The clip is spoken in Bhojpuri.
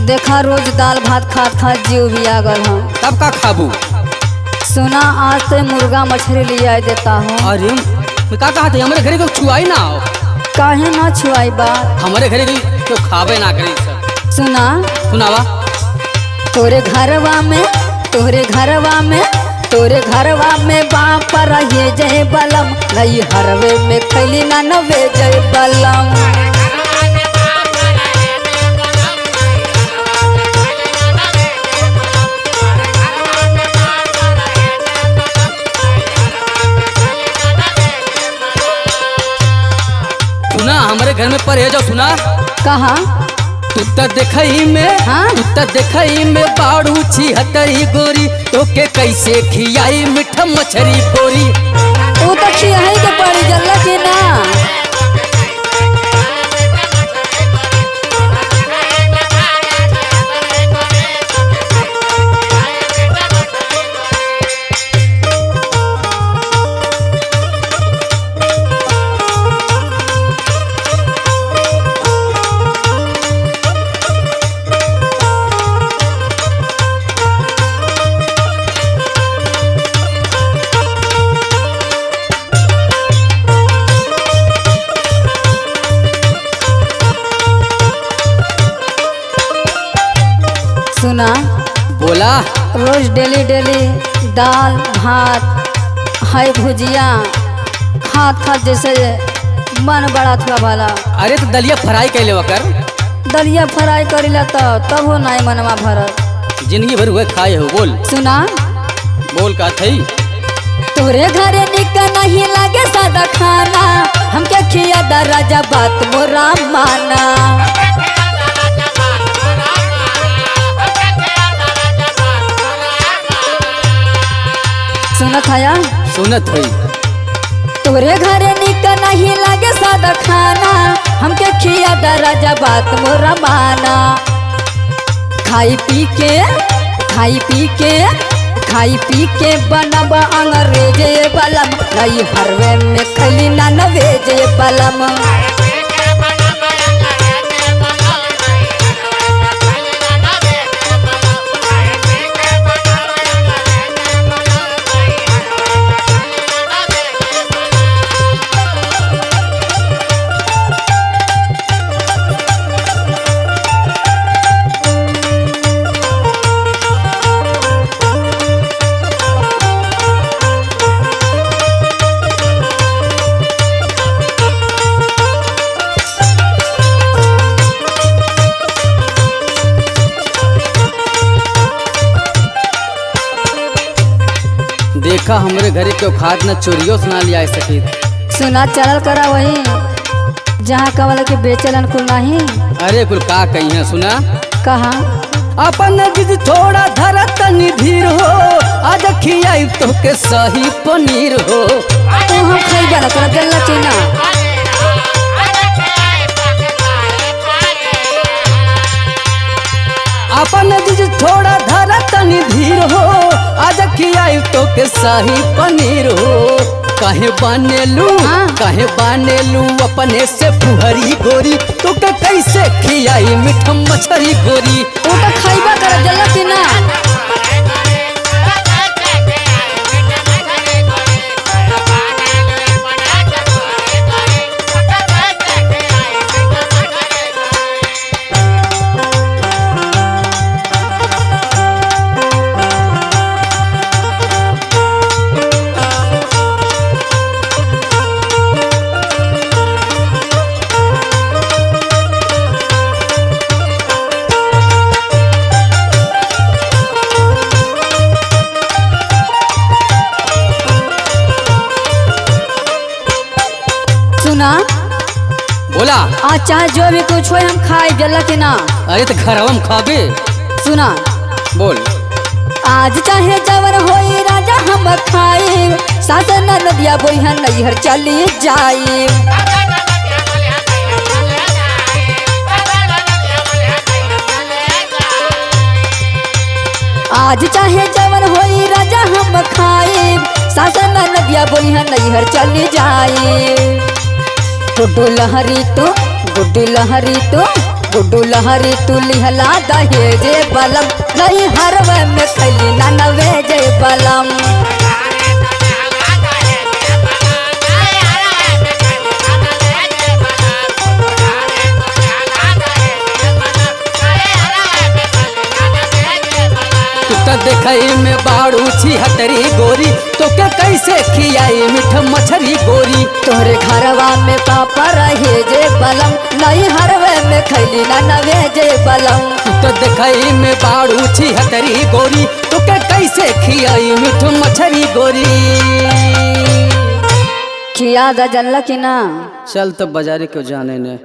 देखा रोज दाल भात खात खात जीव भी आ गल हम। तब का खाबू? सुना आज तो मुर्गा मछली ले आ देता हूँ। अरे मैं का कहा था हमारे घरे को छुआई ना हो। काहे ना छुआई बात। हमारे घरे को खावे ना करी सब। सुना सुनावा। तोरे घरवा में तोरे घरवा में तोरे घरवा में बाप रहे जय बलम नहीं हरवे में खैली ना नवे जय बलम। सुना हमारे घर में पर है जो सुना कहा तू तो देखई में हाँ? तू तो देखई में बाड़ू छिहत्तरी गोरी तो के कैसे खियाई मीठा मछरी गोरी। तू तो खियाई के पड़ी जल्ला के ना। सुना बोला। रोज डेली डेली दाल भात है भुजिया खात खात जैसे मन बड़ा थोड़ा भला। अरे तो दलिया फ्राई कैले वकर दलिया फ्राई करीला तब हो नहीं मनवा भरत। जिंदगी भर हुए खाए हो। बोल सुना बोल का थई। तोरे घरे निक नहीं लागे सादा खाना हमके खिया दा राजा बात मोरा माना। सुनत है सुनत हुई। तोरे घरे निक नहीं लागे सादा खाना हमके खिया दा राजा बात मोरा माना। खाई पी के खाई पी के खाई पी के बनब अंग्रेजे बलम नहीं हरवे में खली ना नवेजे बलम। देखा हमरे घरे क्यों खाद न चोरियो सुना लिया सकी। सुना चलल करा वही जहाँ कवल के बेचलन कुल नहीं। अरे कुल का कही है सुना। कहा अपन जिद थोड़ा धरा तनी धीर हो आज खियाई तो के सही पनीर हो। तू हम खइबा ना तोरा जल्ला चीना। अपन जिद थोड़ा धरा तनी धीर हो आज खियाई तो के सही पनीर हो। काहे बानेलू हाँ? काहे बानेलू अपने से फुहरी गोरी तो के कैसे खियाई मीठा मछरी गोरी। तू तो खइबा कर जल्ला चीना। सुना बोला। आज चाहे जो भी कुछ हो हम खाए जल्ला के ना। अरे तो घरवा खाबे। सुना बोल। आज चाहे जवर होई राजा हम खाए सास नदिया बोरिया नैहर चली जाए। आज चाहे जवन होई राजा हम खाए सास नदिया बोरिया नैहर चली जाए। गुड्डू लहरी तो गुड्डू लहरी तू लिहला दहेजे बलम नहीं हरवे में खैली ना नवेजे बलम। देखई में बाड़ू छिहत्तरी गोरी तो के कैसे खियाई मीठ मछरी गोरी। तोहरे घरवा में पापा रहे जे बलम नहीं हरवे में खैली ना नवेजे बलम। तो देखई में बाड़ू छिहत्तरी गोरी तो के कैसे खियाई मीठ मछरी गोरी। खिया दा जल्ला की ना चल तो बाजारे क्यों जाने ने।